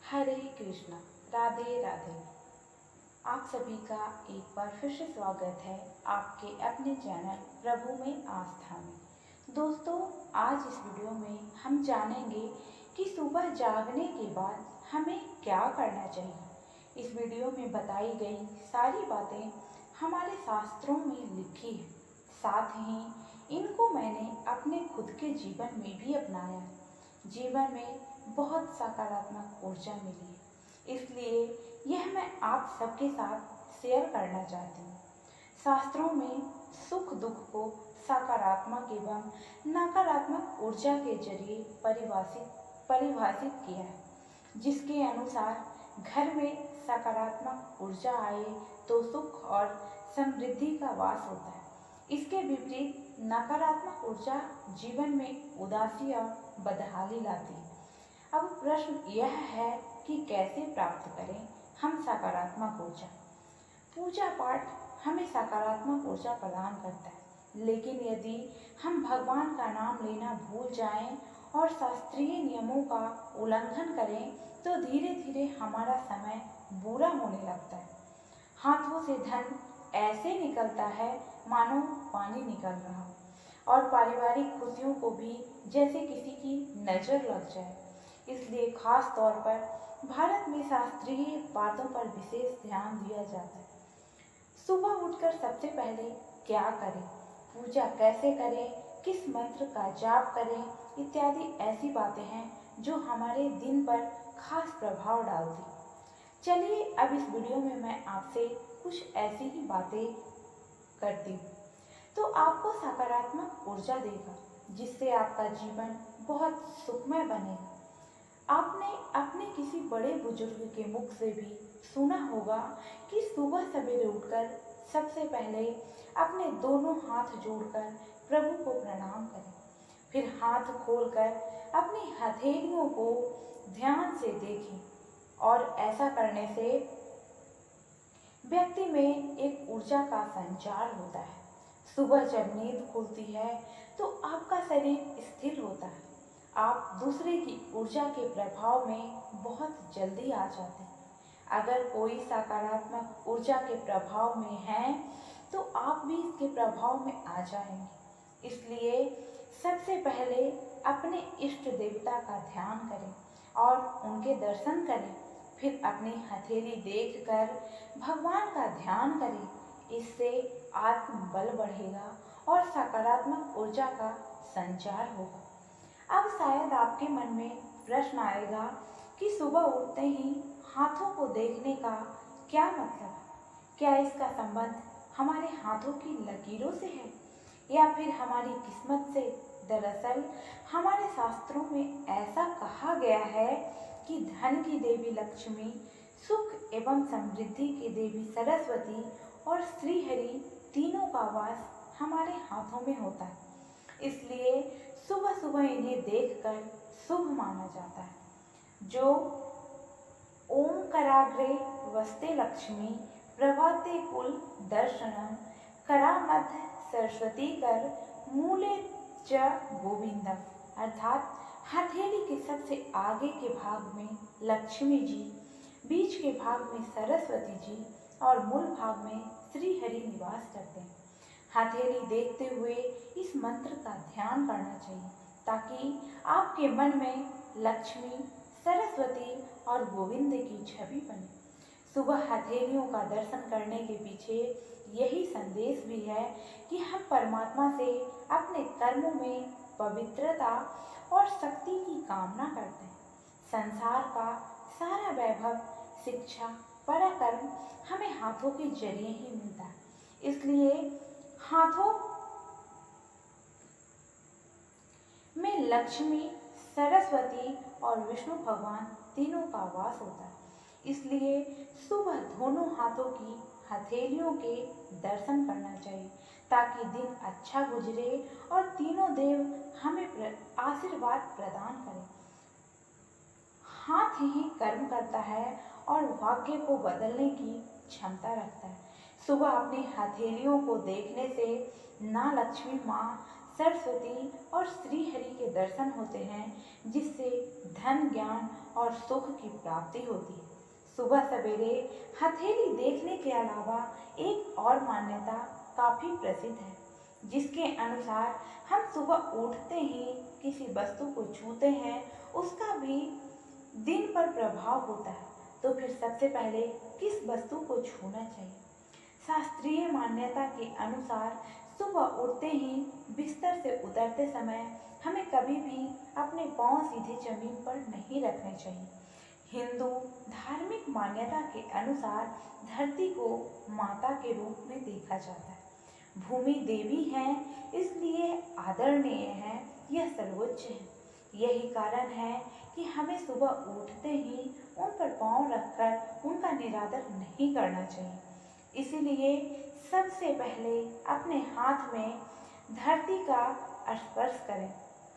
हरे कृष्णा। राधे राधे। आप सभी का एक बार फिर से स्वागत है आपके अपने चैनल प्रभु में आस्था में। दोस्तों, आज इस वीडियो में हम जानेंगे कि सुबह जागने के बाद हमें क्या करना चाहिए। इस वीडियो में बताई गई सारी बातें हमारे शास्त्रों में लिखी है, साथ ही इनको मैंने अपने खुद के जीवन में भी अपनाया है। जीवन में बहुत सकारात्मक ऊर्जा मिली है, इसलिए यह मैं आप सबके साथ शेयर करना चाहती हूँ। शास्त्रों में सुख दुख को सकारात्मक एवं नकारात्मक ऊर्जा के जरिए परिभाषित किया है, जिसके अनुसार घर में सकारात्मक ऊर्जा आए तो सुख और समृद्धि का वास होता है। इसके विपरीत नकारात्मक ऊर्जा जीवन में उदासी और बदहाली लाती है। अब प्रश्न यह है कि कैसे प्राप्त करें हम सकारात्मक ऊर्जा। पूजा पाठ हमें सकारात्मक ऊर्जा प्रदान करता है, लेकिन यदि हम भगवान का नाम लेना भूल जाएं और शास्त्रीय नियमों का उल्लंघन करें तो धीरे धीरे हमारा समय बुरा होने लगता है। हाथों से धन ऐसे निकलता है मानो पानी निकल रहा हो, और पारिवारिक खुशियों को भी जैसे किसी की नज़र लग जाए। इसलिए खास तौर पर भारत में शास्त्रीय बातों पर विशेष ध्यान दिया जाता है। सुबह उठकर सबसे पहले क्या करें, पूजा कैसे करें, किस मंत्र का जाप करें इत्यादि ऐसी बातें हैं जो हमारे दिन पर खास प्रभाव डालती। चलिए अब इस वीडियो में मैं आपसे कुछ ऐसी ही बातें करती हूँ तो आपको सकारात्मक ऊर्जा देगा, जिससे आपका जीवन बहुत सुखमय बनेगा। आपने अपने किसी बड़े बुजुर्ग के मुख से भी सुना होगा कि सुबह सवेरे उठकर सबसे पहले अपने दोनों हाथ जोड़कर प्रभु को प्रणाम करें, फिर हाथ खोलकर अपनी हथेलियों को ध्यान से देखें, और ऐसा करने से व्यक्ति में एक ऊर्जा का संचार होता है। सुबह जब नींद खुलती है तो आपका शरीर स्थिर होता है। आप दूसरे की ऊर्जा के प्रभाव में बहुत जल्दी आ जाते हैं। अगर कोई सकारात्मक ऊर्जा के प्रभाव में है तो आप भी इसके प्रभाव में आ जाएंगे। इसलिए सबसे पहले अपने इष्ट देवता का ध्यान करें और उनके दर्शन करें, फिर अपनी हथेली देखकर भगवान का ध्यान करें। इससे आत्मबल बढ़ेगा और सकारात्मक ऊर्जा का संचार होगा। अब शायद आपके मन में प्रश्न आएगा कि सुबह उठते ही हाथों को देखने का क्या मतलब है? क्या इसका संबंध हमारे हाथों की लकीरों से है या फिर हमारी किस्मत से? दरअसल हमारे शास्त्रों में ऐसा कहा गया है कि धन की देवी लक्ष्मी, सुख एवं समृद्धि की देवी सरस्वती और श्रीहरि तीनों का वास हमारे हाथों में होता है। इसलिए सुबह सुबह इन्हें देखकर शुभ माना जाता है। जो ओम कराग्रे वस्ते लक्ष्मी प्रभाते कुल दर्शनम करामध्य सरस्वती कर मूले च गोविंदम, अर्थात हथेली के सबसे आगे के भाग में लक्ष्मी जी, बीच के भाग में सरस्वती जी और मूल भाग में श्री हरि निवास करते हैं। हथेली देखते हुए इस मंत्र का ध्यान करना चाहिए ताकि आपके मन में लक्ष्मी, सरस्वती और गोविंद की छवि बने। सुबह हथेलियों का दर्शन करने के पीछे यही संदेश भी है कि हम परमात्मा से अपने कर्मों में पवित्रता और शक्ति की कामना करते हैं। संसार का सारा वैभव, शिक्षा, पराक्रम हमें हाथों के जरिए ही मिलता है। इसलिए हाथों में लक्ष्मी, सरस्वती और विष्णु भगवान तीनों का वास होता है। इसलिए सुबह दोनों हाथों की हथेलियों के दर्शन करना चाहिए ताकि दिन अच्छा गुजरे और तीनों देव हमें आशीर्वाद प्रदान करें। हाथ ही कर्म करता है और भाग्य को बदलने की क्षमता रखता है। सुबह अपनी हथेलियों को देखने से ना लक्ष्मी माँ, सरस्वती और श्री हरि के दर्शन होते हैं, जिससे धन, ज्ञान और सुख की प्राप्ति होती है। सुबह सवेरे हथेली देखने के अलावा एक और मान्यता काफी प्रसिद्ध है, जिसके अनुसार हम सुबह उठते ही किसी वस्तु को छूते हैं, उसका भी दिन पर प्रभाव होता है। तो फिर सबसे पहले किस वस्तु को छूना चाहिए? शास्त्रीय मान्यता के अनुसार सुबह उठते ही बिस्तर से उतरते समय हमें कभी भी अपने पांव सीधे जमीन पर नहीं रखने चाहिए। हिंदू धार्मिक मान्यता के अनुसार धरती को माता के रूप में देखा जाता है। भूमि देवी है, इसलिए आदरणीय है, यह सर्वोच्च है। यही कारण है कि हमें सुबह उठते ही उन पर पांव रखकर उनका निरादर नहीं करना चाहिए। इसीलिए सबसे पहले अपने हाथ में धरती का स्पर्श करें,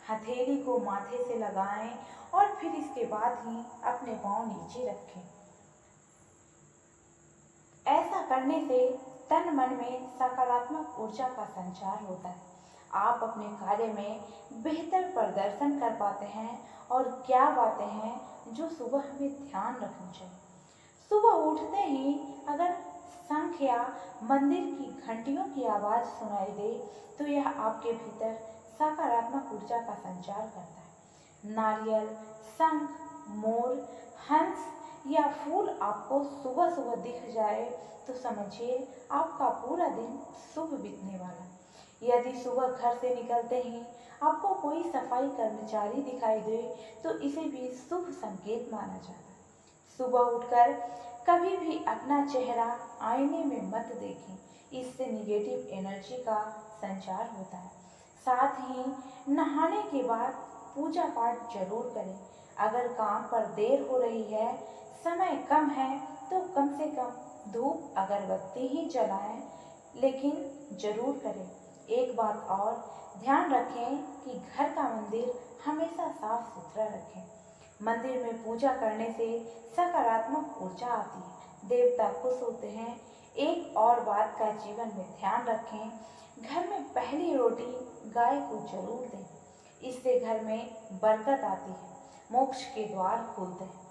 हथेली को माथे से लगाएं और फिर इसके बाद ही अपने पांव नीचे रखें। ऐसा करने से तन मन में सकारात्मक ऊर्जा का संचार होता है। आप अपने कार्य में बेहतर प्रदर्शन कर पाते हैं। और क्या बातें हैं जो सुबह हमें ध्यान रखनी चाहिए? सुबह उठते ही अगर शंख या मंदिर की घंटियों की आवाज़ सुनाई दे तो यह आपके भीतर सकारात्मक ऊर्जा का संचार करता है। नारियल, शंख, मोर, हंस या फूल आपको सुबह सुबह दिख जाए तो समझिए आपका पूरा दिन शुभ बीतने वाला है। यदि सुबह घर से निकलते ही आपको कोई सफाई कर्मचारी दिखाई दे तो इसे भी शुभ संकेत माना जाता है। सुबह उठकर कभी भी अपना चेहरा आईने में मत देखें, इससे निगेटिव एनर्जी का संचार होता है। साथ ही नहाने के बाद पूजा पाठ जरूर करें। अगर काम पर देर हो रही है, समय कम है, तो कम से कम धूप अगरबत्ती ही जलाएं, लेकिन जरूर करें। एक बात और ध्यान रखें कि घर का मंदिर हमेशा साफ सुथरा रखें। मंदिर में पूजा करने से सकारात्मक ऊर्जा आती है, देवता खुश होते हैं। एक और बात का जीवन में ध्यान रखें, घर में पहली रोटी गाय को जरूर दें, इससे घर में बरकत आती है, मोक्ष के द्वार खुलते हैं।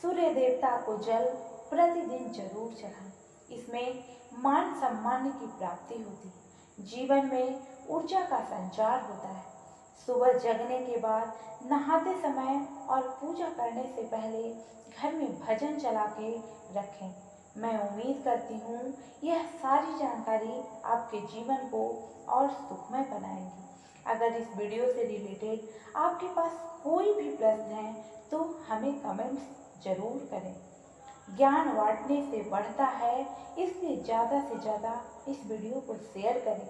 सूर्य देवता को जल प्रतिदिन जरूर चढ़ाएं, इसमें मान सम्मान की प्राप्ति होती है। जीवन में ऊर्जा का संचार होता है। सुबह जगने के बाद, नहाते समय और पूजा करने से पहले घर में भजन चला के रखें। मैं उम्मीद करती हूँ यह सारी जानकारी आपके जीवन को और सुखमय बनाएगी। अगर इस वीडियो से रिलेटेड आपके पास कोई भी प्रश्न है तो हमें कमेंट्स जरूर करें। ज्ञान बांटने से बढ़ता है, इसलिए ज़्यादा से ज़्यादा इस वीडियो को शेयर करें।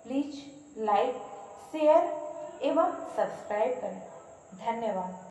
प्लीज़ लाइक, शेयर एवं सब्सक्राइब करें। धन्यवाद।